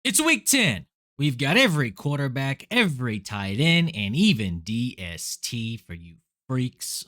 It's week 10. We've got every quarterback, every tight end, and even DST for you freaks.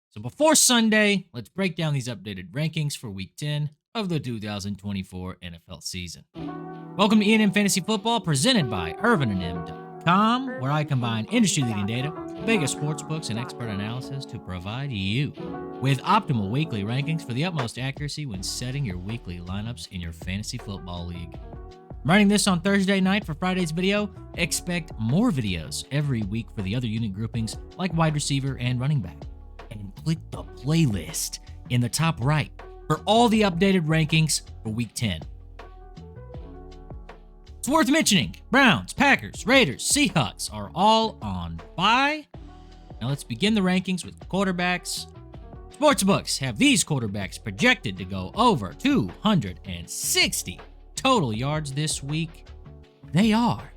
So before Sunday, let's break down these updated rankings for week 10 of the 2024 NFL season. Welcome to E&M Fantasy Football, presented by ErvinandM.com, where I combine industry-leading data, Vegas sportsbooks, and expert analysis to provide you with optimal weekly rankings for the utmost accuracy when setting your weekly lineups in your fantasy football league. I'm writing this on Thursday night for Friday's video. Expect more videos every week for the other unit groupings like wide receiver and running back. And click the playlist in the top right for all the updated rankings for week 10. It's worth mentioning, Browns, Packers, Raiders, Seahawks are all on bye. Now let's begin the rankings with quarterbacks. Sportsbooks have these quarterbacks projected to go over 260 total yards this week. They are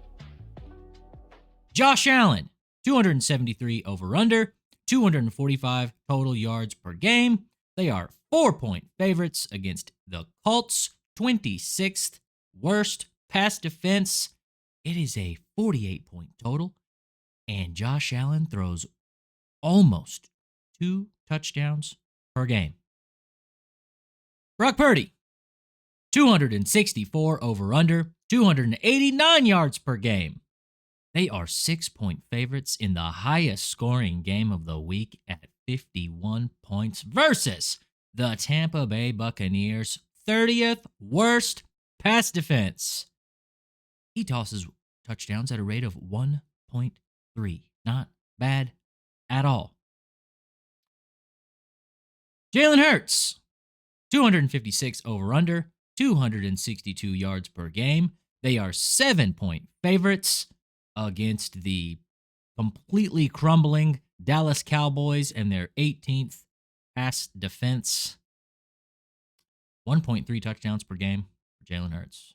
Josh Allen, 273 over-under, 245 total yards per game. They are 4-point favorites against the Colts, 26th worst pass defense. It is a 48-point total, and Josh Allen throws almost 2 touchdowns per game. Brock Purdy, 264 over-under, 289 yards per game. They are 6-point favorites in the highest scoring game of the week at 51 points versus the Tampa Bay Buccaneers' 30th worst pass defense. He tosses touchdowns at a rate of 1.3. Not bad at all. Jalen Hurts, 256 over-under, 262 yards per game. They are 7-point favorites against the completely crumbling Dallas Cowboys and their 18th pass defense. 1.3 touchdowns per game for Jalen Hurts.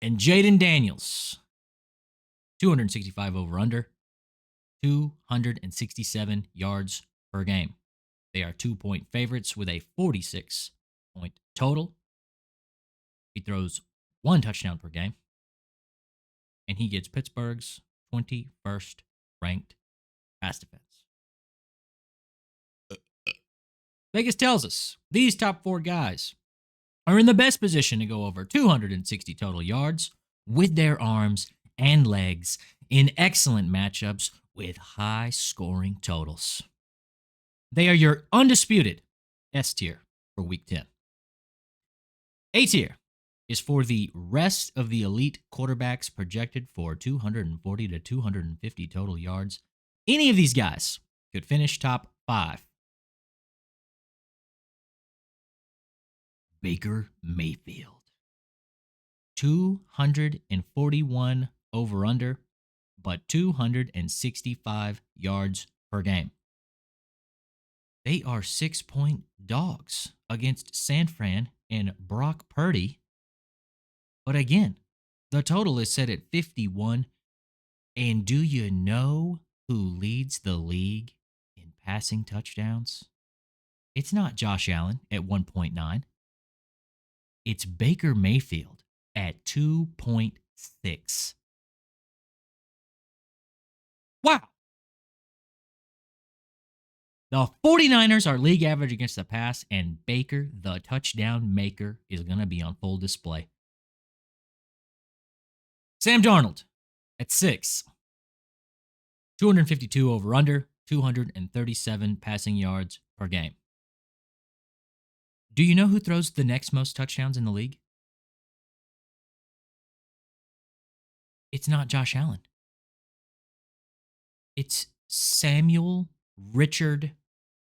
And Jaden Daniels, 265 over-under, 267 yards per game. They are 2-point favorites with a 46-point total. He throws 1 touchdown per game. And he gets Pittsburgh's 21st ranked pass defense. Vegas tells us these top 4 guys are in the best position to go over 260 total yards with their arms and legs in excellent matchups with high scoring totals. They are your undisputed S tier for week 10. A tier is for the rest of the elite quarterbacks projected for 240 to 250 total yards. Any of these guys could finish top 5. Baker Mayfield, 241 over-under, but 265 yards per game. They are 6-point dogs against San Fran and Brock Purdy. But again, the total is set at 51. And do you know who leads the league in passing touchdowns? It's not Josh Allen at 1.9. It's Baker Mayfield at 2.6. Wow. The 49ers are league average against the pass, and Baker, the touchdown maker, is going to be on full display. Sam Darnold at 6. 252 over-under, 237 passing yards per game. Do you know who throws the next most touchdowns in the league? It's not Josh Allen. It's Samuel Richard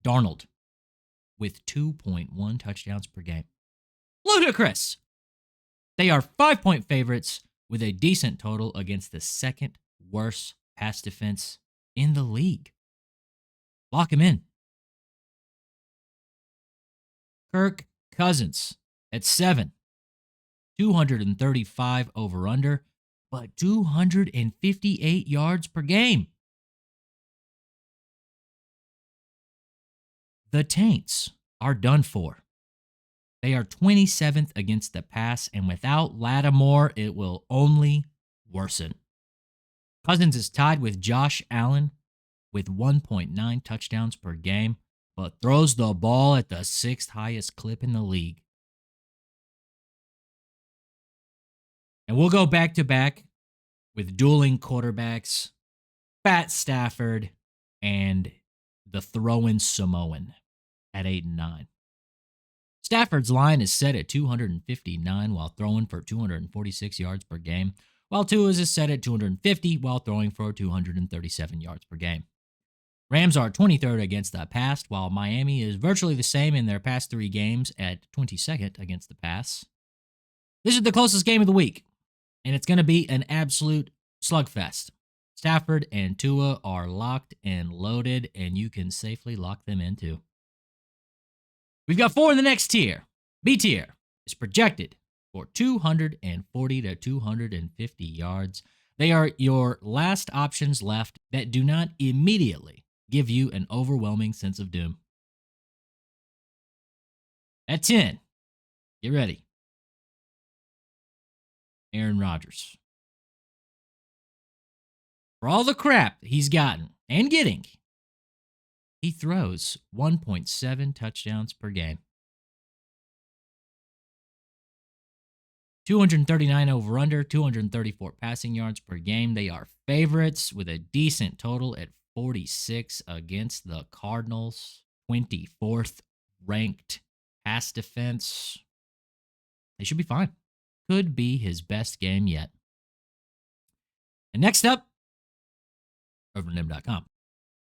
Darnold with 2.1 touchdowns per game. Ludicrous! They are 5-point favorites with a decent total against the second worst pass defense in the league. Lock him in. Kirk Cousins at 7. 235 over-under, but 258 yards per game. The Taints are done for. They are 27th against the pass, and without Lattimore, it will only worsen. Cousins is tied with Josh Allen with 1.9 touchdowns per game, but throws the ball at the sixth highest clip in the league. And we'll go back to back with dueling quarterbacks, Fat Stafford and the throw-in Samoan at 8 and 9. Stafford's line is set at 259 while throwing for 246 yards per game, while Tua's is set at 250 while throwing for 237 yards per game. Rams are 23rd against the pass, while Miami is virtually the same in their past 3 games at 22nd against the pass. This is the closest game of the week, and it's going to be an absolute slugfest. Stafford and Tua are locked and loaded, and you can safely lock them in too. We've got 4 in the next tier. B tier is projected for 240 to 250 yards. They are your last options left that do not immediately give you an overwhelming sense of doom. At 10, get ready. Aaron Rodgers. For all the crap he's gotten and getting, he throws 1.7 touchdowns per game. 239 over-under, 234 passing yards per game. They are favorites with a decent total at 46 against the Cardinals. 24th ranked pass defense. They should be fine. Could be his best game yet. And next up, ErvinandM.com.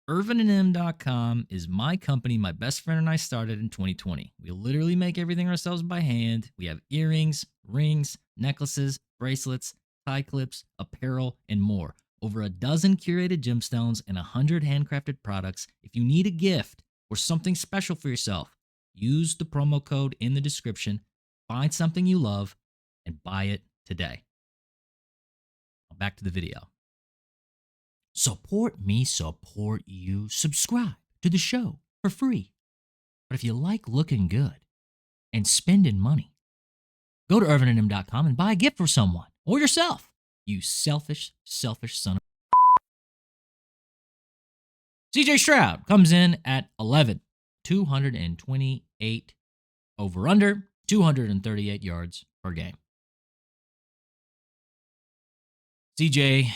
ErvinandM.com is my company my best friend and I started in 2020. We literally make everything ourselves by hand. We have earrings, rings, necklaces, bracelets, tie clips, apparel, and more. Over a dozen curated gemstones and 100 handcrafted products. If you need a gift or something special for yourself, use the promo code in the description, find something you love, and buy it today. Now back to the video. Support me, support you. Subscribe to the show for free. But if you like looking good and spending money, go to ErvinandM.com and buy a gift for someone or yourself. You selfish son of... CJ Stroud comes in at 11, 228 over-under, 238 yards per game. CJ.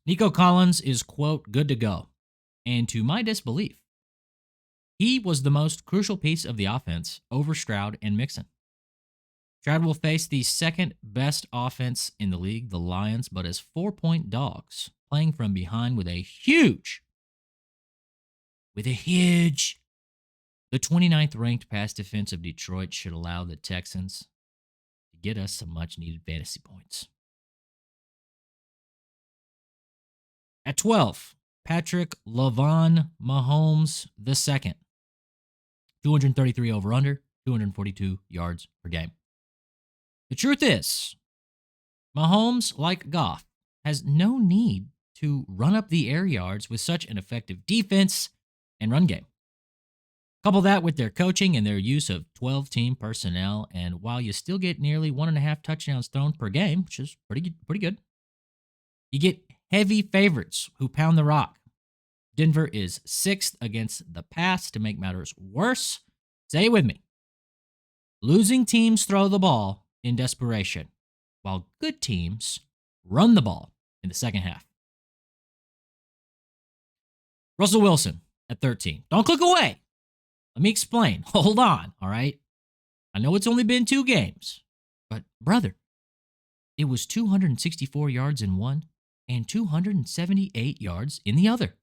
Nico Collins is, quote, good to go. And to my disbelief, he was the most crucial piece of the offense over Stroud and Mixon. Stroud will face the second best offense in the league, the Lions, but as 4-point dogs, playing from behind with a huge, the 29th ranked pass defense of Detroit should allow the Texans to get us some much needed fantasy points. At 12, Patrick Lavon Mahomes II. 233 over-under, 242 yards per game. The truth is, Mahomes, like Goff, has no need to run up the air yards with such an effective defense and run game. Couple that with their coaching and their use of 12-team personnel, and while you still get nearly 1.5 touchdowns thrown per game, which is pretty good, you get heavy favorites who pound the rock. Denver is 6th against the pass. To make matters worse, say it with me. Losing teams throw the ball in desperation, while good teams run the ball in the second half. Russell Wilson at 13. Don't click away. Let me explain. Hold on, all right? I know it's only been 2 games, but brother, it was 264 yards in one and 278 yards in the other.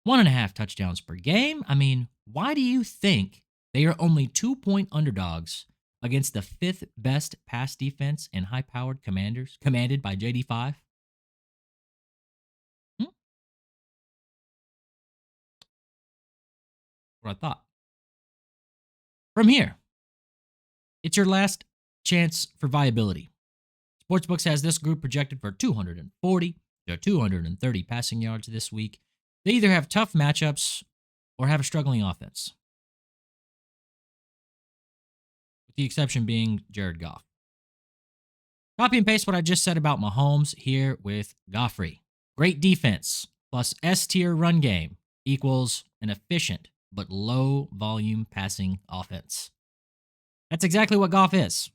1.5 touchdowns per game. I mean, why do you think they are only 2-point underdogs against the 5th best pass defense and high-powered commanders, commanded by JD5? What I thought. From here, it's your last chance for viability. Sportsbooks has this group projected for 240 to 230 passing yards this week. They either have tough matchups or have a struggling offense. the exception being Jared Goff. Copy and paste what I just said about Mahomes here with Goffrey. Great defense plus S tier run game equals an efficient but low volume passing offense. That's exactly what Goff is.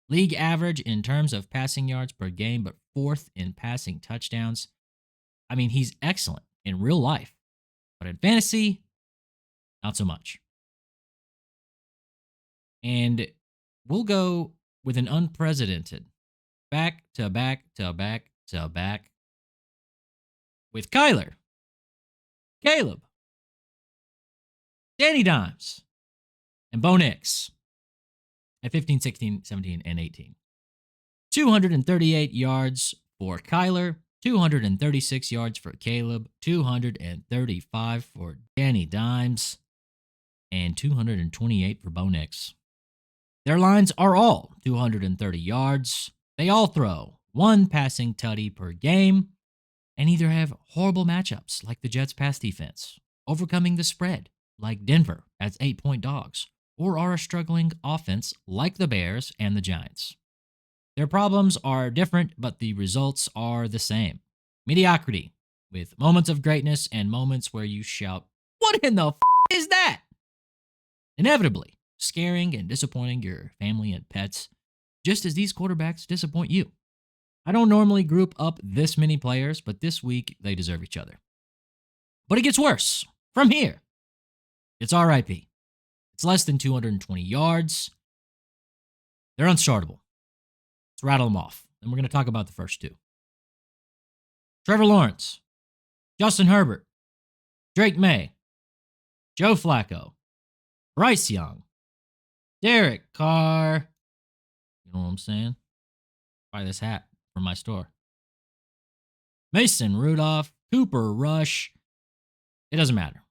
League average in terms of passing yards per game, but fourth in passing touchdowns. I mean, he's excellent in real life, but in fantasy, not so much. And we'll go with an unprecedented back to back to back to back with Kyler, Caleb, Danny Dimes, and Bo Nix at 15, 16, 17, and 18. 238 yards for Kyler, 236 yards for Caleb, 235 for Danny Dimes, and 228 for Bo Nix. Their lines are all 230 yards. They all throw one passing tutty per game and either have horrible matchups like the Jets' pass defense, overcoming the spread like Denver as 8-point dogs, or are a struggling offense like the Bears and the Giants. Their problems are different, but the results are the same. Mediocrity, with moments of greatness and moments where you shout, "What in the is that?" Inevitably, scaring and disappointing your family and pets, just as these quarterbacks disappoint you. I don't normally group up this many players, but this week they deserve each other. But it gets worse. From here, it's RIP. It's less than 220 yards. They're unstartable. Let's rattle them off. And we're going to talk about the first two. Trevor Lawrence, Justin Herbert, Drake May, Joe Flacco, Bryce Young, Derek Carr. You know what I'm saying? Buy this hat from my store. Mason Rudolph, Cooper Rush. It doesn't matter.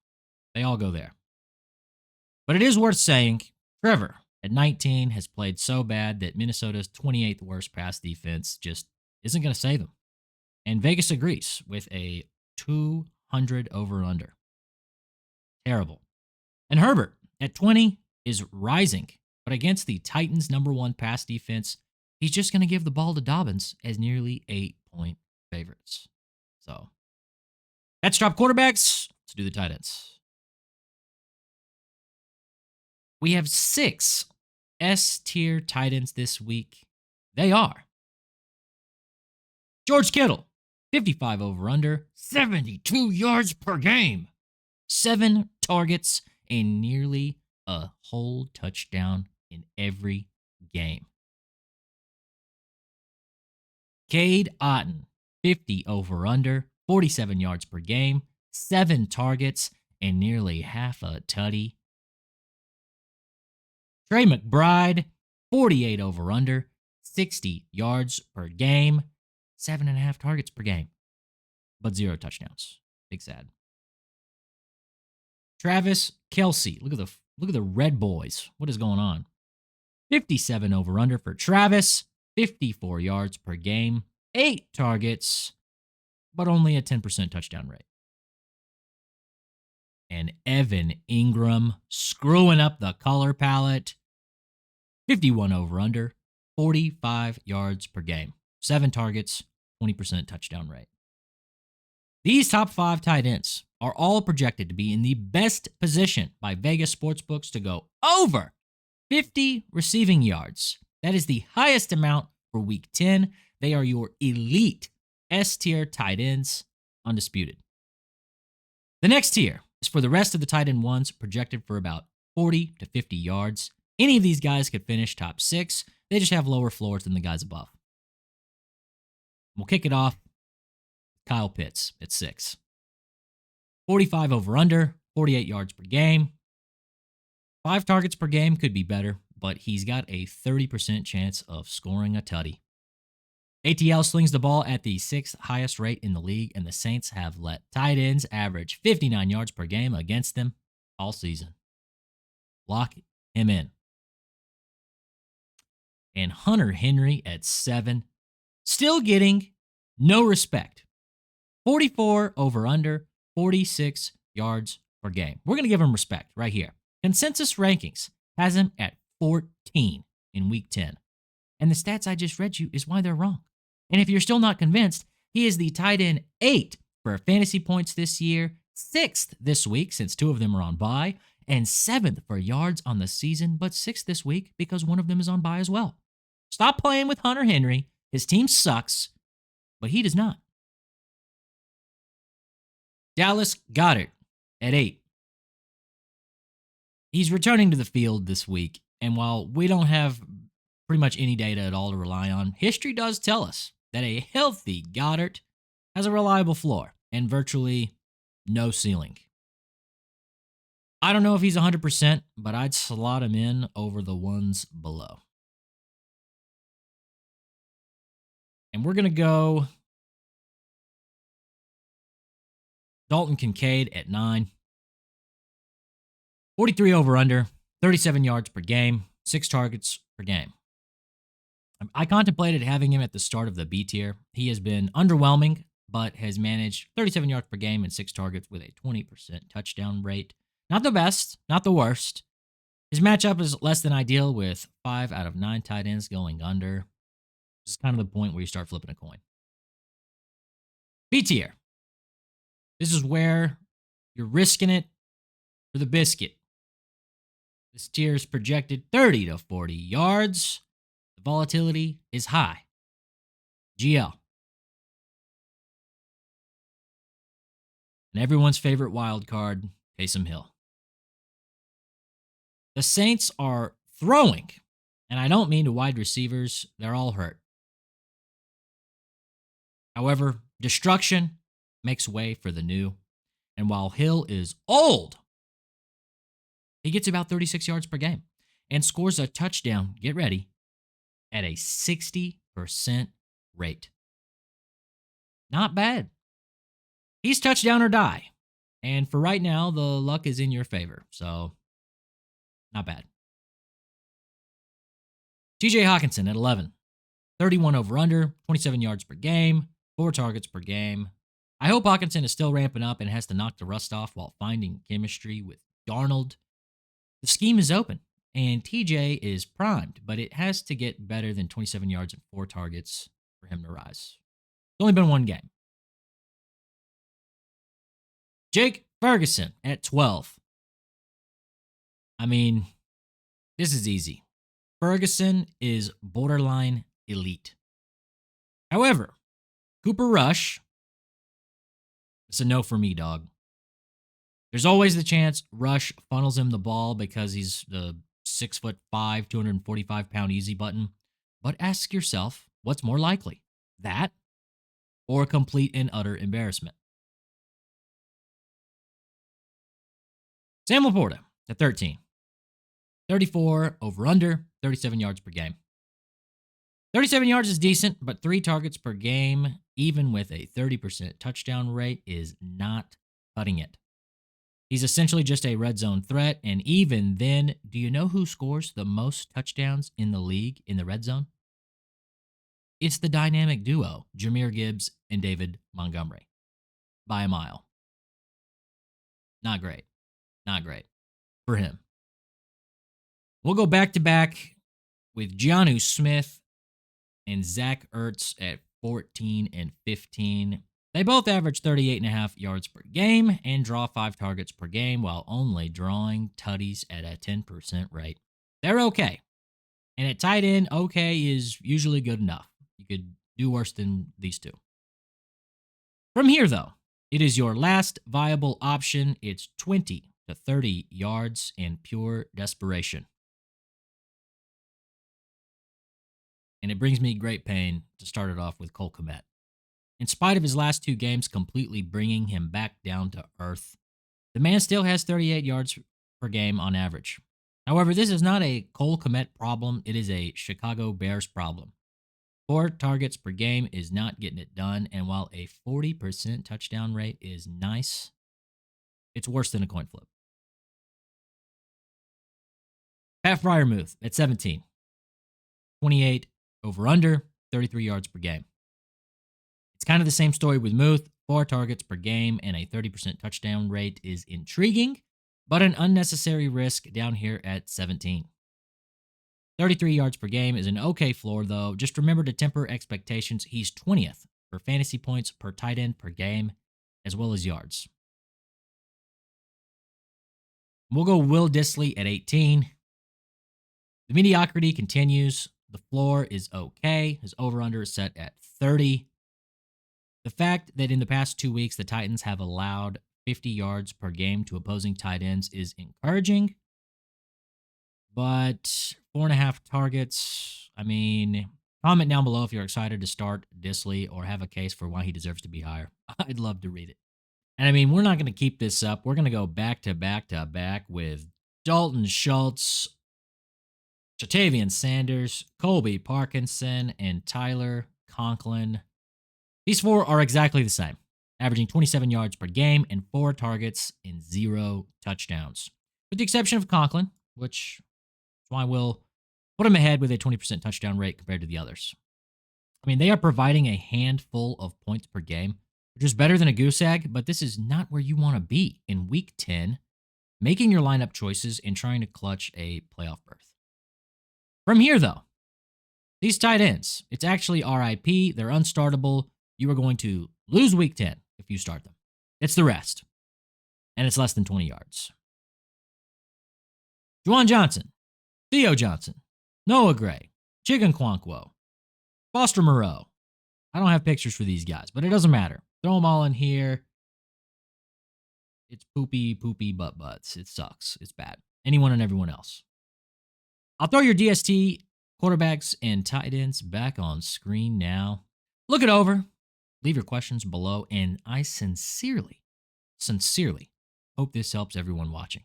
They all go there. But it is worth saying, Trevor, at 19, has played so bad that Minnesota's 28th worst pass defense just isn't going to save him. And Vegas agrees with a 200 over-under. Terrible. And Herbert, at 20, is rising. But against the Titans' #1 pass defense, he's just going to give the ball to Dobbins as nearly 8-point favorites. So, that's top quarterbacks. Let's do the tight ends. We have 6 S-tier tight ends this week. They are George Kittle, 55 over-under, 72 yards per game, 7 targets, and nearly a whole touchdown in every game. Cade Otton, 50 over-under, 47 yards per game, 7 targets, and nearly half a tutty. Trey McBride, 48 over-under, 60 yards per game, 7.5 targets per game, but 0 touchdowns. Big sad. Travis Kelce, look at the Red Boys. What is going on? 57 over-under for Travis, 54 yards per game, 8 targets, but only a 10% touchdown rate. And Evan Ingram screwing up the color palette. 51 over-under, 45 yards per game, 7 targets, 20% touchdown rate. These top 5 tight ends are all projected to be in the best position by Vegas sportsbooks to go over 50 receiving yards. That is the highest amount for Week 10. They are your elite S-tier tight ends, undisputed. The next tier is for the rest of the tight end ones, projected for about 40 to 50 yards. Any of these guys could finish top 6. They just have lower floors than the guys above. We'll kick it off. Kyle Pitts at 6. 45 over-under, 48 yards per game. 5 targets per game could be better, but he's got a 30% chance of scoring a tutty. ATL slings the ball at the 6th highest rate in the league, and the Saints have let tight ends average 59 yards per game against them all season. Lock him in. And Hunter Henry at 7, still getting no respect. 44 over-under, 46 yards per game. We're going to give him respect right here. Consensus rankings has him at 14. in week 10. And the stats I just read you is why they're wrong. And if you're still not convinced, he is the tight end 8 for fantasy points this year, 6th this week since 2 of them are on bye, and 7th for yards on the season, but 6th this week because one of them is on bye as well. Stop playing with Hunter Henry. His team sucks, but he does not. Dallas Goedert at 8. He's returning to the field this week, and while we don't have pretty much any data at all to rely on, history does tell us that a healthy Goddard has a reliable floor and virtually no ceiling. I don't know if he's 100%, but I'd slot him in over the ones below. And we're going to go Dalton Kincaid at 9. 43 over under, 37 yards per game, 6 targets per game. I contemplated having him at the start of the B tier. He has been underwhelming, but has managed 37 yards per game and 6 targets with a 20% touchdown rate. Not the best, not the worst. His matchup is less than ideal with 5 out of 9 tight ends going under. This is kind of the point where you start flipping a coin. B tier. This is where you're risking it for the biscuit. This tier is projected 30 to 40 yards. The volatility is high. GL. And everyone's favorite wild card, Taysom Hill. The Saints are throwing, and I don't mean to wide receivers. They're all hurt. However, destruction makes way for the new. And while Hill is old, he gets about 36 yards per game and scores a touchdown, get ready, at a 60% rate. Not bad. He's touchdown or die. And for right now, the luck is in your favor. So, not bad. TJ Hawkinson at 11. 31 over under, 27 yards per game, 4 targets per game. I hope Hawkinson is still ramping up and has to knock the rust off while finding chemistry with Darnold. The scheme is open, and TJ is primed, but it has to get better than 27 yards and 4 targets for him to rise. It's only been one game. Jake Ferguson at 12. I mean, this is easy. Ferguson is borderline elite. However, Cooper Rush, it's a no for me, dog. There's always the chance Rush funnels him the ball because he's the 6'5", 245-pound easy button. But ask yourself, what's more likely? That or complete and utter embarrassment? Sam Laporta at 13. 34 over under, 37 yards per game. 37 yards is decent, but 3 targets per game, even with a 30% touchdown rate, is not cutting it. He's essentially just a red zone threat, and even then, do you know who scores the most touchdowns in the league in the red zone? It's the dynamic duo, Jahmyr Gibbs and David Montgomery, by a mile. Not great. Not great for him. We'll go back-to-back with Jonnu Smith and Zach Ertz at 14 and 15. They both average 38.5 yards per game and draw 5 targets per game while only drawing tutties at a 10% rate. They're okay. And at tight end, okay is usually good enough. You could do worse than these two. From here, though, it is your last viable option. It's 20 to 30 yards in pure desperation. And it brings me great pain to start it off with Cole Kmet. In spite of his last 2 games completely bringing him back down to earth, the man still has 38 yards per game on average. However, this is not a Cole Kmet problem. It is a Chicago Bears problem. 4 targets per game is not getting it done, and while a 40% touchdown rate is nice, it's worse than a coin flip. Pat Freiermuth at 17. 28 over under, 33 yards per game. It's kind of the same story with Muth. 4 targets per game and a 30% touchdown rate is intriguing, but an unnecessary risk down here at 17. 33 yards per game is an okay floor, though. Just remember to temper expectations. He's 20th for fantasy points per tight end per game, as well as yards. We'll go Will Dissly at 18. The mediocrity continues. The floor is okay. His over-under is set at 30. The fact that in the past 2 weeks, the Titans have allowed 50 yards per game to opposing tight ends is encouraging. But 4.5 targets, I mean, comment down below if you're excited to start Dissly or have a case for why he deserves to be higher. I'd love to read it. And I mean, we're not going to keep this up. We're going to go back to back to back with Dalton Schultz, Jatavian Sanders, Colby Parkinson, and Tyler Conklin. These four are exactly the same, averaging 27 yards per game and 4 targets and 0 touchdowns. With the exception of Conklin, which is why we'll put him ahead with a 20% touchdown rate compared to the others. I mean, they are providing a handful of points per game, which is better than a goose egg, but this is not where you want to be in Week 10, making your lineup choices and trying to clutch a playoff berth. From here, though, these tight ends, it's actually RIP. They're unstartable. You are going to lose Week 10 if you start them. It's the rest, and it's less than 20 yards. Juwan Johnson, Theo Johnson, Noah Gray, Chicken Quankwo, Foster Moreau. I don't have pictures for these guys, but it doesn't matter. Throw them all in here. It's poopy butts. It sucks. It's bad. Anyone and everyone else. I'll throw your DST quarterbacks and tight ends back on screen now. Look it over. Leave your questions below, and I sincerely hope this helps everyone watching.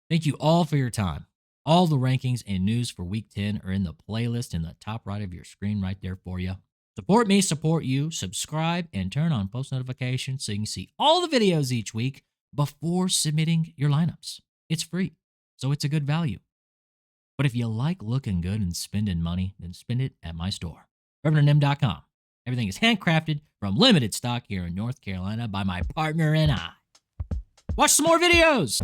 Thank you all for your time. All the rankings and news for Week 10 are in the playlist in the top right of your screen right there for you. Support me, support you, subscribe, and turn on post notifications so you can see all the videos each week before submitting your lineups. It's free, so it's a good value. But if you like looking good and spending money, then spend it at my store, ErvinandM.com. Everything is handcrafted from limited stock here in North Carolina by my partner and I. Watch some more videos!